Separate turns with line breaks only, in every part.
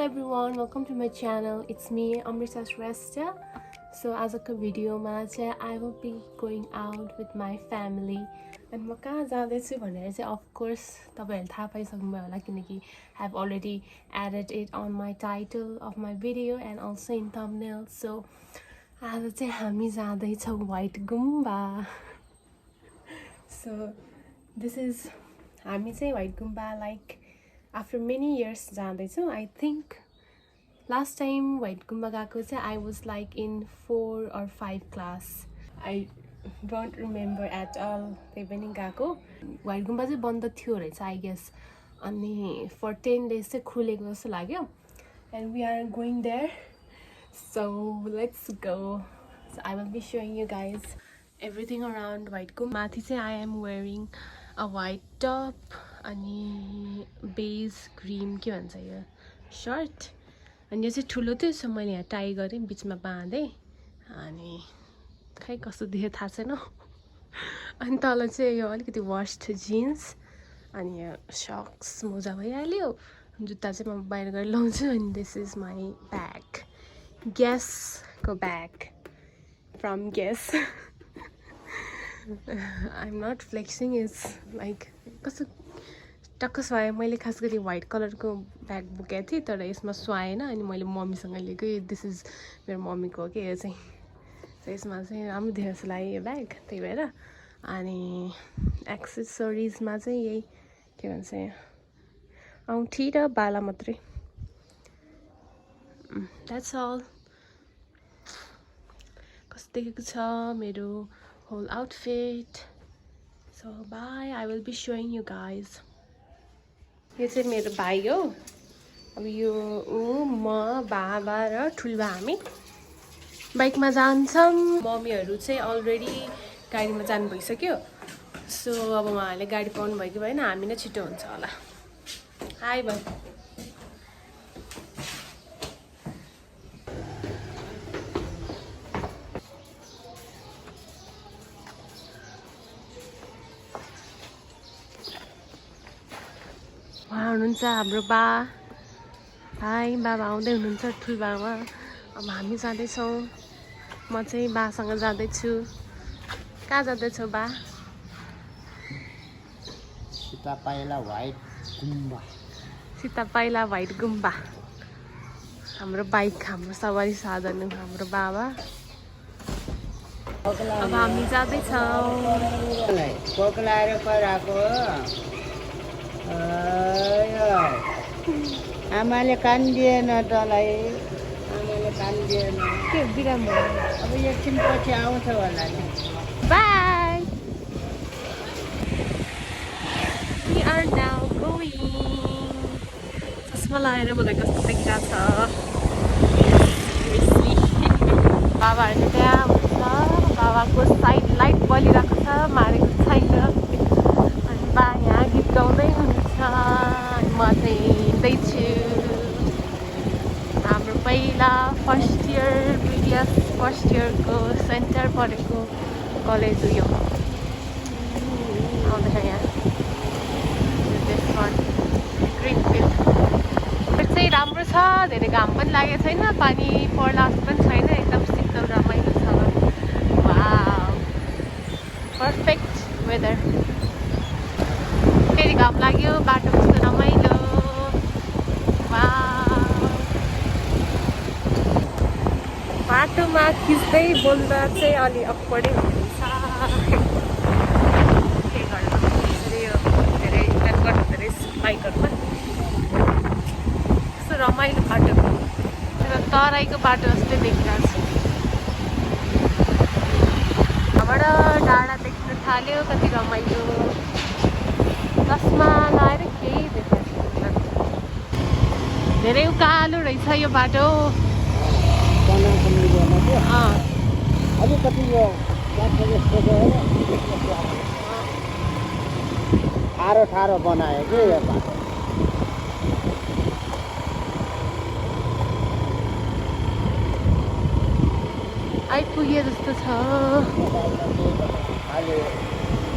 everyone, welcome to my channel. It's me, Amrita Shrestha. So as a video I will be going out with my family. And म कहाँ जाँदैछु भनेर चाहिँ of course तपाईहरुले थाहा पाइसक्नुभयो होला किनकि I have already added it on my title of my video and also in thumbnail. So आज चाहिँ हामी जाँदैछौँ White Gumba. So this is हामी चाहिँ White Gumba like after many years जाँदैछौँ. I think last time White Gumba गएको चाहिँ I was like in 4 or 5 class. I don't remember at all. त्यही पनि गएको White Gumba चाहिँ बन्द थियो रहेछ I guess. अनि for 10 days चाहिँ खुलेको जस्तो लाग्यो. And we are going there. So let's go. So I will be showing you guys everything around White Gumba. माथि चाहिँ I am wearing a white top अनि बेज क्रीम के भन्छ यो शर्ट अनि यो चाहिँ ठुलो थियो सो मैले यहाँ टाई गरेँ बीचमा बाँधे अनि खै कस्तो देख्यो थाहा छैन अनि तल चाहिँ यो अलिकति वास्ड जिन्स अनि यो सक्स मोजा भइहाल्यो जुत्ता चाहिँ म बाहिर गएर लाउँछु अनि this is my bag Gas को bag from Gas I'm not flexing is like कस्तो टक्क स्वाए मैले खास गरी व्हाइट कलरको ब्याग बोकेको थिएँ तर यसमा स्वाएन अनि मैले मम्मीसँग लिएको दिस इज मेरो मम्मीको हो के यो चाहिँ यसमा चाहिँ राम्रो देख्छ जस्तो लाग्यो यो ब्याग त्यही भएर अनि एक्सेसरिजमा चाहिँ यही के भन्छ औँठी र बाला मात्रै द्याट्स अल कस्तो देखेको छ मेरो whole outfit. So bye, I will be showing you guys. यो चाहिँ मेरो भाइ हो अब यो म बाबा र ठुलबा हामी बाइकमा जान्छौँ मम्मीहरू चाहिँ अलरेडी गाडीमा जानु भइसक्यो सो अब उहाँहरूले गाडी पाउनु भयो कि भएन हामी नै छिटो हुन्छ होला हाई भाइ उहाँ हुनुहुन्छ हाम्रो बा हाई बाबा आउँदै हुनुहुन्छ ठुलबामा अब हामी जाँदैछौँ म चाहिँ बासँग जाँदैछु कहाँ जाँदैछौ बा
सीतापाइला
व्हाइट गुम्बा हाम्रो बाइक हाम्रो सवारी साधन हाम्रो बाबा अब हामी जाँदैछौँ
आमाले कान्दिएन तँलाई आमाले कान्दिएन
के बिराम
अब एकछिन पछि आउँछ होला नि
by We are now going चस्मा लगाएर मलाई कस्तो देखिरहेको छ बाबाहरूले त्यहाँ हुन्छ बाबाको साइड लाइट बलिरहेको छ मारेको छैन अनि बा यहाँ गीत गाउँदै हुनुहुन्छ अनि म चाहिँ हिँड्दैछु हाम्रो पहिला फर्स्ट इयर बिडिएस फर्स्ट इयरको सेन्टर परेको कलेज हो यो आउँदैछ यहाँ ग्रिनफिल्ड चाहिँ राम्रो छ धेरै घाम पनि लागेको छैन पानी पर्ला पनि छैन एकदम शीतल रमाइलो छ वाउ पर्फेक्ट वेदर फेरि घाम लाग्यो बाटो कस्तो रमाइलो बाटोमा खिच्दै बोल्दा चाहिँ अलि अक्वर्डै हुन्छ के गर्नु यसरी यो धेरै इन्जोय गर्नु धेरै बाइकहरूमा कस्तो रमाइलो बाटो तर तराईको बाटो जस्तै देखिरहेको छु यहाँबाट डाँडा देख्न थाल्यो कति रमाइलो चस्मा लगाएर केही देखाएको धेरै उकालो रहेछ यो बाटो
अलिकति यो ठाडो बनायो कि यो बाटो
आइपुगे जस्तो छ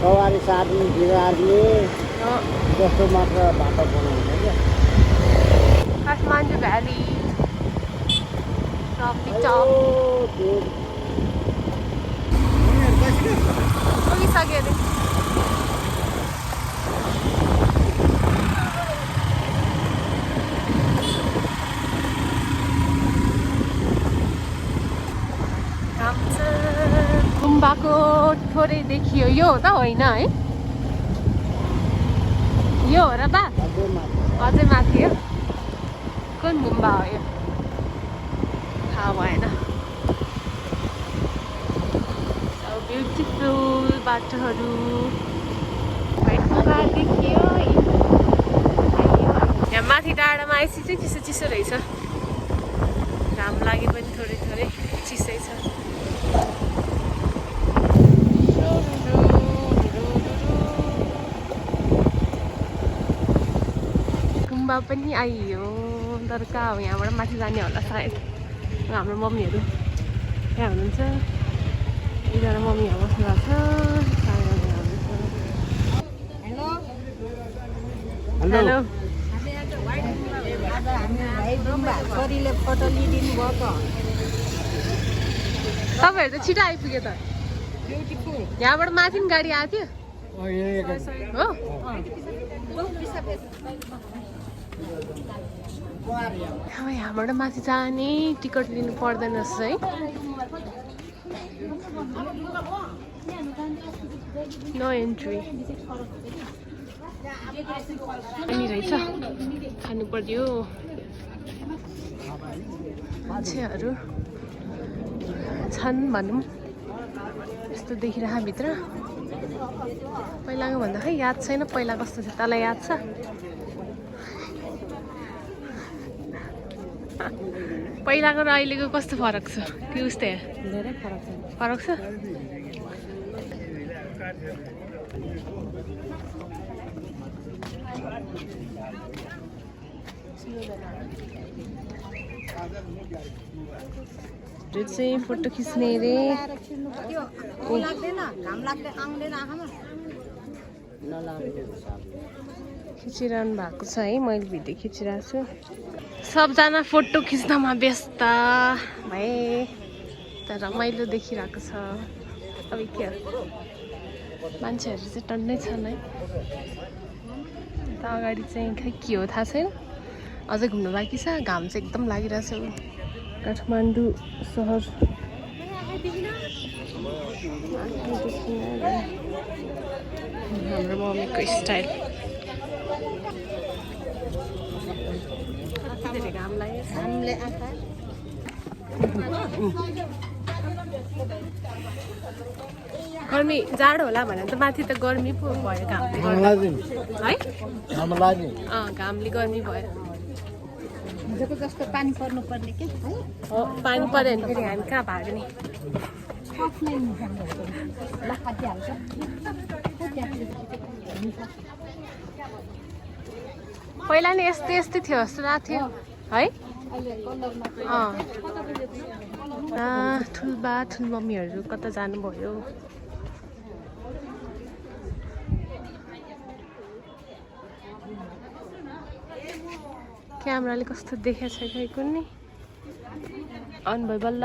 सवारी सार्ने बिगार्ने जस्तो मात्र बाटो बनाउँछ क्या
Kathmandu Valley from the top. पुगिसक्यो अरे गुम्बाको थोरै देखियो यो त होइन है यो हो र बा अझै माथि हो कुन गुम्बा हो यो थाहा भएन ब्युटिफुल बाटोहरू देखियो यहाँ माथि डाँडामा आएपछि चाहिँ चिसो चिसो रहेछ घाम लागे पनि थोरै थोरै चिसै छ गुम्बा पनि आइयो तर कहाँ हो यहाँबाट माथि जाने होला सायद हाम्रो मम्मीहरू यहाँ हुनुहुन्छ एकजना मम्मी यहाँ बस्नु भएको छ हेलो
छोरीले फोटो लिइदिनु भयो
तपाईँहरू त छिटो आइपुग्यो त यहाँबाट माथि पनि गाडी आएको थियो हो अब यहाँबाट माथि जाने टिकट लिनु पर्दैन रहेछ है नो एन्ट्री अनि रहेछ खानु पर्यो मान्छेहरू छन् भनौँ यस्तो देखिरह भित्र पहिलाको भन्दा खै याद छैन पहिला कस्तो थियो तँलाई याद छ पहिलाको र अहिलेको कस्तो फरक छ कि उस्तै धेरै फरक छ त्यो चाहिँ फोटो खिच्ने रे खिचिरहनु भएको छ है मैले भिडियो खिचिरहेको छु सबजना फोटो खिच्नमा व्यस्त भए तर रमाइलो देखिरहेको छ अब के मान्छेहरू चाहिँ टन्नै छन् है त अगाडि चाहिँ खै के हो थाहा छैन अझै घुम्नु बाँकी छ घाम चाहिँ एकदम लागिरहेछ काठमाडौँ सहर हाम्रो मम्मीको स्टाइल धेरै घाम लाग्यो गर्मी जाडो होला भने त माथि त गर्मी पो भयो घामले है घामले गर्मी भयो
जस्तो पानी पर्नु पर्ने के
पानी पऱ्यो भने फेरि हामी कहाँ भाग्ने पहिला नि यस्तै यस्तै थियो जस्तो लाग्थ्यो है ठुल्बा ठुल्मम्मीहरू कता जानुभयो क्यामेराले कस्तो देखेको छ खै कुन्नी अनुभयो बल्ल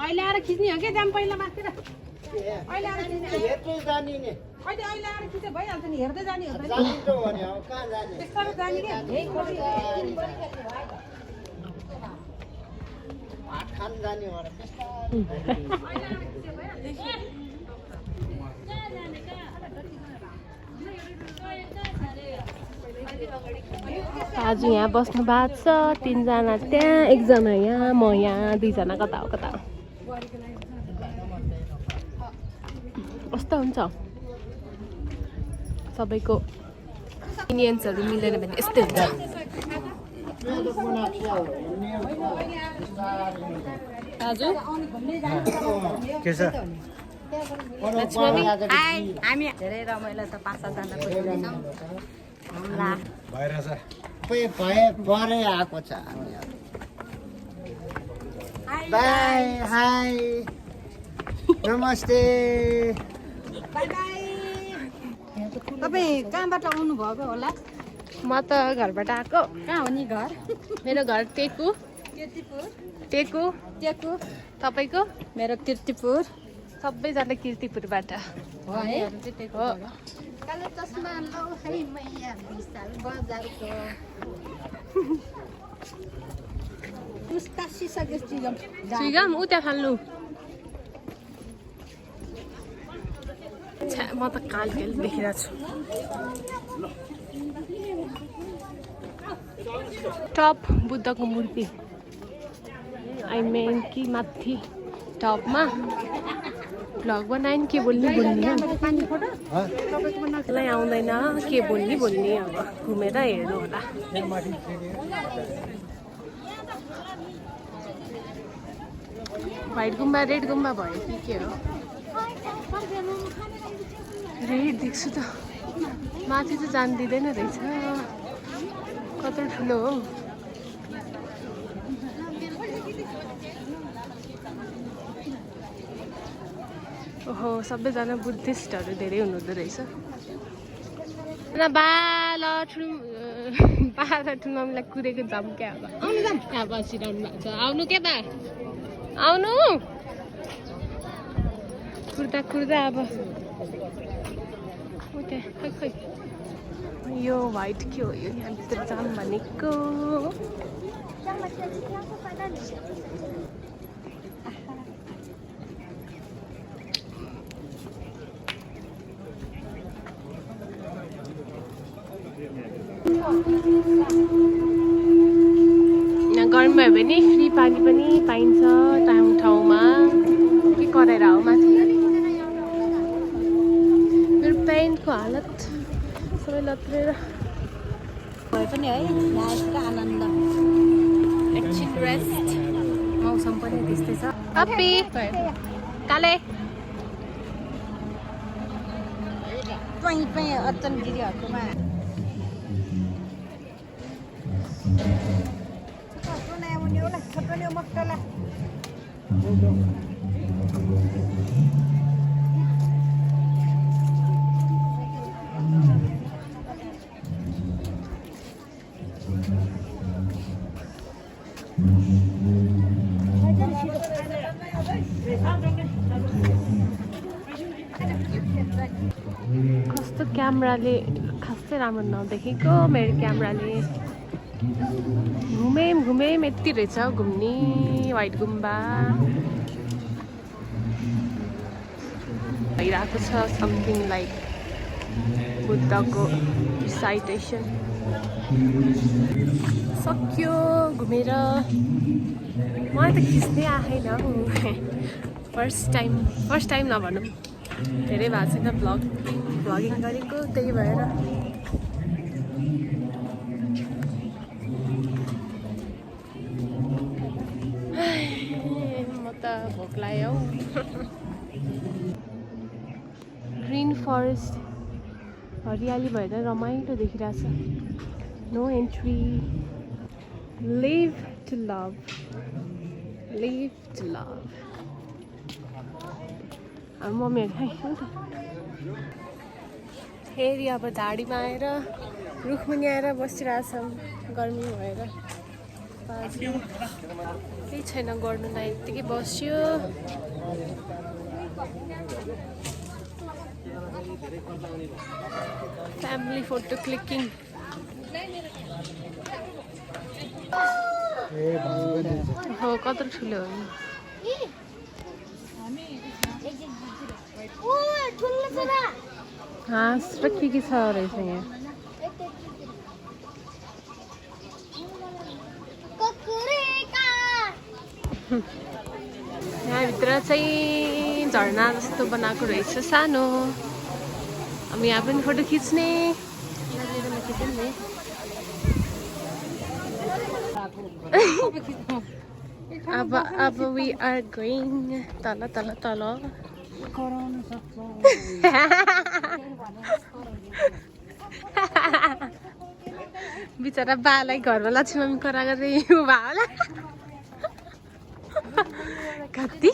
अहिले आएर खिच्ने हो कि दाम पहिला माथतिर अहिले आएर खिच्ने हेर्दै जाने नि अहिले आएर खिच्ने भइहाल्छ नि हेर्दै जाने हो त नि कहाँ जाने त्यसरी जाने के भात खान जाने हो र
आज यहाँ बस्नु भएको छ तीनजना त्यहाँ एकजना यहाँ म यहाँ दुईजना कता हो कता कस्तो हुन्छ सबैको इन्डियन्सहरू मिलेन भने यस्तै हुन्छ दाजु
के छ
हामी धेरै रमाइलो छ 5-7 जना पुग्छौँ हमला
भइरहेछ परे आएको छ बाई हाई नमस्ते
तपाईँ कहाँबाट आउनुभएको होला
म त घरबाट आएको।
कहाँ हो नि घर?
मेरो घर टेकु। टेकु।
टेकु।
तपाईँको?
मेरो किर्तिपुर।
सबैजना किर्तिपुरबाट
हो है?
हो।
कालो चस्मा लाउ है मैया विशाल बजारको। मुस्तासिसके चिगम।
चिगम उ त्यहाँ फाल्नु। छ्या म त कालकेल देखिरहेको छु। टप बुद्धको मूर्ति आई मेन कि माथि टपमा भ्लग बनायो नि के बोल्ने मलाई आउँदैन के बोल्ने अब घुमेर हेर्नु होला। व्हाइट गुम्बा रेड गुम्बा भयो कि के हो? रेड देख्छु त माथि त जान दिँदैन रहेछ। कत्रो ठुलो हो। ओहो सबैजना बुद्धिस्टहरू धेरै हुनुहुँदो रहेछ। बाला ठुलोलाई कुदेको जाम क्या अब यहाँ बसिरहनु भएको छ। आउनु के त आउनु कुर्दा अब खै यो व्हाइट के हो यो यहाँभित्र जाम भनेको। यहाँ गर्मी भयो भने फ्री पानी पनि पाइन्छ ठाउँमा। के गरेर हो माथि मेरो पेन्टको हालत सबै लत्रेर
भए पनि है लास्टको आनन्द।
एकछिन रेस्ट।
मौसम पनि त्यस्तै छ।
अप्पी काले
पै अर्चन दिदीहरुकोमा
कस्तो क्यामेराले खासै राम्रो नदेखेको मेरो क्यामेराले। घुमेम यति रहेछ घुम्ने व्हाइट गुम्बा भइरहेको छ। समथिङ लाइक बुद्धको रिसाइटेसन। सक्यो घुमेर। मलाई त खिच्नै आएन फर्स्ट टाइम नभनौँ धेरै भएको छैन भ्लगिङ गरेको त्यही भएर। म त भोक लाग्यो हौ। ग्रिन फरेस्ट हरियाली भएर रमाइलो देखिरहेछ। No entry. Live to love. मम्मीहरू खै फेरि अब झाडीमा आएर रुखमुनि आएर बसिरहेछौँ गर्मी भएर। केही छैन गर्नुलाई यत्तिकै बस्यो। Family photo clicking. हो कत्रो ठुलो हो। हाँस र के छ रहेछ यहाँ। यहाँभित्र चाहिँ झरना जस्तो बनाएको रहेछ सानो। अब यहाँ पनि फोटो खिच्ने। अब we are going तल। बिचरा बालाई घरमा लक्ष्मी करा गरेर उभा होला। कति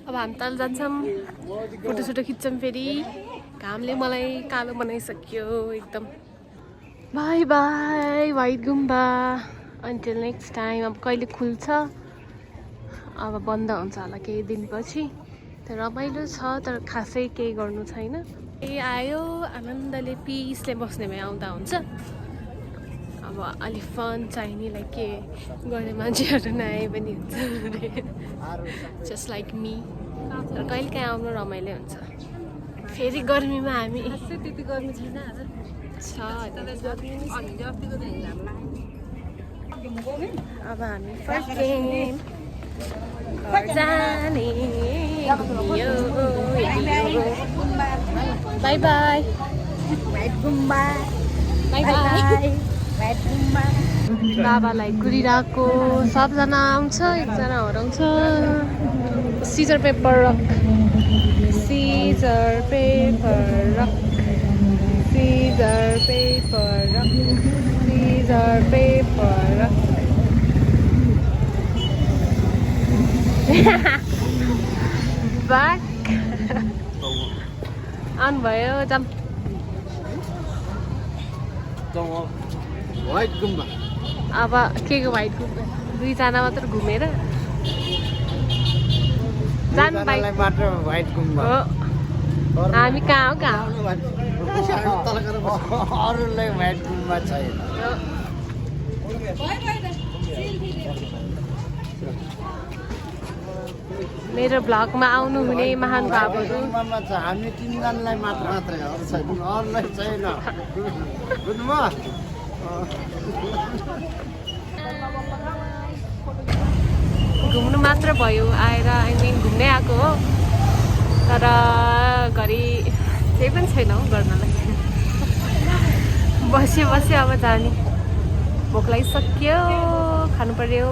अब हामी तल जान्छौँ फोटोसोटो खिच्छौँ फेरि घामले मलाई कालो बनाइसक्यो एकदम। बाई बाई वाइट गुम्बा, अन्टिल नेक्स्ट टाइम। अब कहिले खुल्छ, अब बन्द हुन्छ होला केही दिनपछि। तर रमाइलो छ, तर खासै केही गर्नु छैन। ए आयो आनन्दले पिसले बस्ने भए आउँदा हुन्छ। अब अलि फन चाहिने, लाइक के गर्ने मान्छेहरू नआए पनि हुन्छ जस्ट लाइक मी। तर कहिले काहीँ आउनु रमाइलो हुन्छ। फेरि गर्मीमा हामी
त्यति गर्मी छैन
अब हामी फर्केँ घर जाने। बाई बाई बाबालाई कुरिरहेको सबजना आउँछ, एकजना हराउँछ। Scissor paper rock, scissor paper rock, scissor paper rock, scissor paper rock. Back आउनुभयो, जाम।
व्हाइट गुम्बा
अब के को व्हाइट गुम्बा? दुईजना मात्र घुमेर जानु बाइक
मात्र व्हाइट गुम्बा
हो। हामी कहाँ हो कहाँ
अरूलाई व्हाइट गुम्बा छैन।
मेरो भ्लगमा आउनुहुने महानुभावहरू
गुम्बामा छ, हामी 3 जनालाई मात्रै हो, अरूलाई छैन। बुझ्नुभयो?
घुम्नु मात्र भयो, आएर आई मिन घुम्दै आएको हो। तर घरि केही पनि छैन हौ गर्नलाई। बस्यो बस्यो, अब जाने। भोक लागिसक्यो, खानु पर्यो।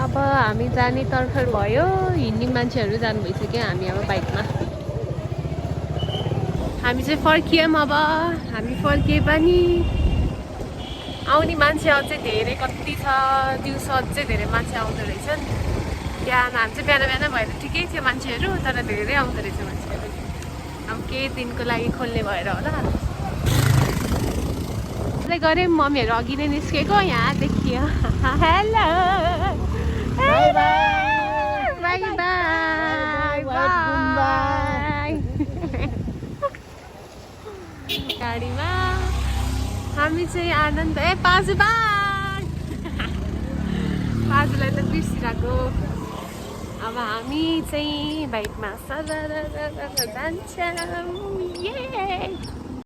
अब हामी जाने तर्खर भयो। हिँड्ने मान्छेहरू जानु भइसक्यो, हामी अब बाइकमा। हामी चाहिँ फर्कियौँ। अब हामी फर्किए पनि आउने मान्छे अझै धेरै कति छ। दिउँसो अझै धेरै मान्छे आउँदो रहेछन्। बिहान हामी चाहिँ बिहान बिहान भएर ठिकै थियो मान्छेहरू, तर धेरै आउँदो रहेछ मान्छेहरू। अब केही दिनको लागि खोल्ने भएर होला। त्यसै गऱ्यौँ, मम्मीहरू अघि नै निस्केको, यहाँ देखियो। Hello by by by by. गाडीमा हामी चाहिँ आनन्द। ए पाजु बाई, पाजुलाई त बिर्सिरहेको। अब हामी चाहिँ बाइकमा जान्छौँ।